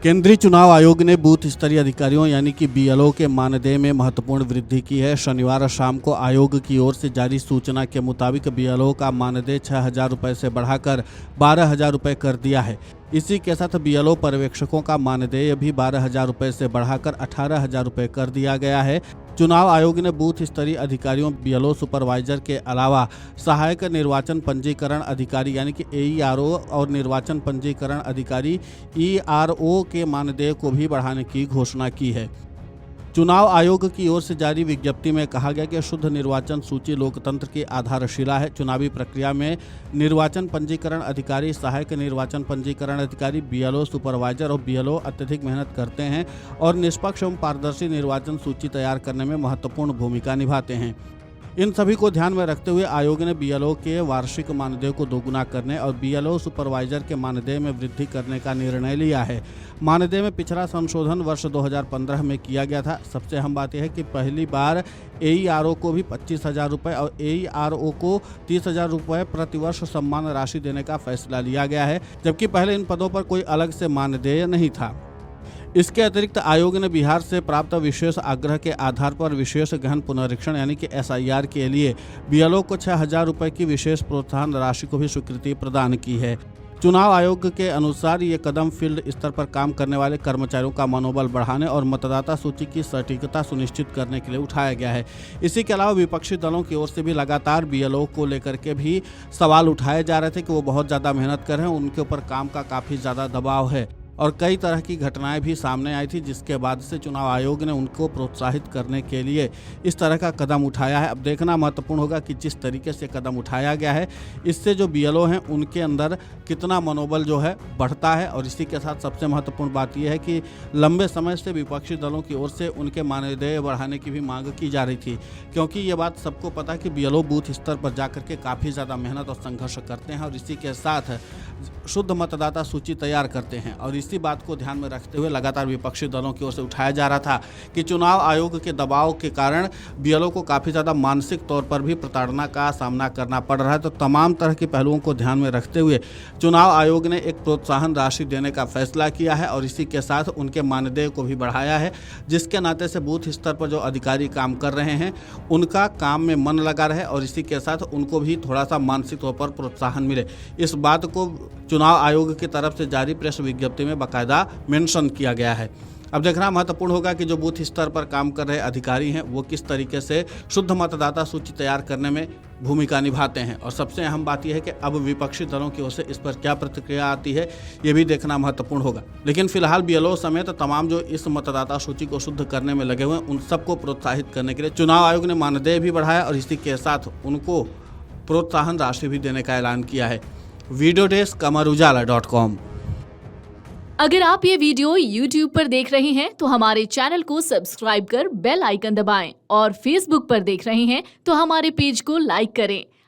केंद्रीय चुनाव आयोग ने बूथ स्तरीय अधिकारियों यानी कि बीएलओ के मानदेय में महत्वपूर्ण वृद्धि की है। शनिवार शाम को आयोग की ओर से जारी सूचना के मुताबिक बीएलओ का मानदेय 6,000 रुपये से बढ़ाकर 12,000 रुपये कर दिया है। इसी के साथ बीएलओ पर्यवेक्षकों का मानदेय भी 12,000 रुपये से बढ़ाकर 18,000 रुपये कर दिया गया है। चुनाव आयोग ने बूथ स्तरीय अधिकारियों बीएलओ सुपरवाइजर के अलावा सहायक निर्वाचन पंजीकरण अधिकारी यानी कि एईआरओ और निर्वाचन पंजीकरण अधिकारी ईआरओ के मानदेय को भी बढ़ाने की घोषणा की है। चुनाव आयोग की ओर से जारी विज्ञप्ति में कहा गया कि शुद्ध निर्वाचन सूची लोकतंत्र की आधारशिला है। चुनावी प्रक्रिया में निर्वाचन पंजीकरण अधिकारी, सहायक निर्वाचन पंजीकरण अधिकारी, बीएलओ सुपरवाइजर और बीएलओ अत्यधिक मेहनत करते हैं और निष्पक्ष एवं पारदर्शी निर्वाचन सूची तैयार करने में महत्वपूर्ण भूमिका निभाते हैं। इन सभी को ध्यान में रखते हुए आयोग ने बीएलओ के वार्षिक मानदेय को दोगुना करने और बीएलओ सुपरवाइजर के मानदेय में वृद्धि करने का निर्णय लिया है। मानदेय में पिछला संशोधन वर्ष 2015 में किया गया था। सबसे अहम बात यह है कि पहली बार एईआरओ को भी 25,000 रुपये और एईआरओ को 30,000 रुपये प्रतिवर्ष सम्मान राशि देने का फैसला लिया गया है, जबकि पहले इन पदों पर कोई अलग से मानदेय नहीं था। इसके अतिरिक्त आयोग ने बिहार से प्राप्त विशेष आग्रह के आधार पर विशेष गहन पुनरीक्षण यानी कि एसआईआर के लिए बीएलओ को 6,000 रुपये की विशेष प्रोत्साहन राशि को भी स्वीकृति प्रदान की है। चुनाव आयोग के अनुसार ये कदम फील्ड स्तर पर काम करने वाले कर्मचारियों का मनोबल बढ़ाने और मतदाता सूची की सटीकता सुनिश्चित करने के लिए उठाया गया है। इसी के अलावा विपक्षी दलों की ओर से भी लगातार बीएलओ को लेकर के भी सवाल उठाए जा रहे थे कि वो बहुत ज़्यादा मेहनत कर रहे हैं, उनके ऊपर काम का काफ़ी ज़्यादा दबाव है और कई तरह की घटनाएं भी सामने आई थी, जिसके बाद से चुनाव आयोग ने उनको प्रोत्साहित करने के लिए इस तरह का कदम उठाया है। अब देखना महत्वपूर्ण होगा कि जिस तरीके से कदम उठाया गया है इससे जो बीएलओ हैं उनके अंदर कितना मनोबल जो है बढ़ता है। और इसी के साथ सबसे महत्वपूर्ण बात यह है कि लंबे समय से विपक्षी दलों की ओर से उनके मानदेय बढ़ाने की भी मांग की जा रही थी, क्योंकि ये बात सबको पता है कि बीएलओ बूथ स्तर पर जाकर के काफ़ी ज़्यादा मेहनत और संघर्ष करते हैं और इसी के साथ शुद्ध मतदाता सूची तैयार करते हैं। और इसी बात को ध्यान में रखते हुए लगातार विपक्षी दलों की ओर से उठाया जा रहा था कि चुनाव आयोग के दबाव के कारण बीएलओ को काफ़ी ज़्यादा मानसिक तौर पर भी प्रताड़ना का सामना करना पड़ रहा है। तो तमाम तरह के पहलुओं को ध्यान में रखते हुए चुनाव आयोग ने एक प्रोत्साहन राशि देने का फैसला किया है और इसी के साथ उनके मानदेय को भी बढ़ाया है, जिसके नाते से बूथ स्तर पर जो अधिकारी काम कर रहे हैं उनका काम में मन लगा रहे और इसी के साथ उनको भी थोड़ा सा मानसिक तौर पर प्रोत्साहन मिले। इस बात को चुनाव आयोग की तरफ से जारी प्रेस विज्ञप्ति में बाकायदा मेंशन किया गया है। अब देखना महत्वपूर्ण होगा कि जो बूथ स्तर पर काम कर रहे अधिकारी हैं वो किस तरीके से शुद्ध मतदाता सूची तैयार करने में भूमिका निभाते हैं। और सबसे अहम बात यह है कि अब विपक्षी दलों की ओर से इस पर क्या प्रतिक्रिया आती है ये भी देखना महत्वपूर्ण होगा। लेकिन फिलहाल बीएलओ समेत तमाम जो इस मतदाता सूची को शुद्ध करने में लगे हुए हैं उन सबको प्रोत्साहित करने के लिए चुनाव आयोग ने मानदेय भी बढ़ाया और इसी के साथ उनको प्रोत्साहन राशि भी देने का ऐलान किया है। Video desk amarujala.com। अगर आप ये वीडियो YouTube पर देख रहे हैं तो हमारे चैनल को सब्सक्राइब कर बेल आइकन दबाएं और Facebook पर देख रहे हैं तो हमारे पेज को लाइक करें।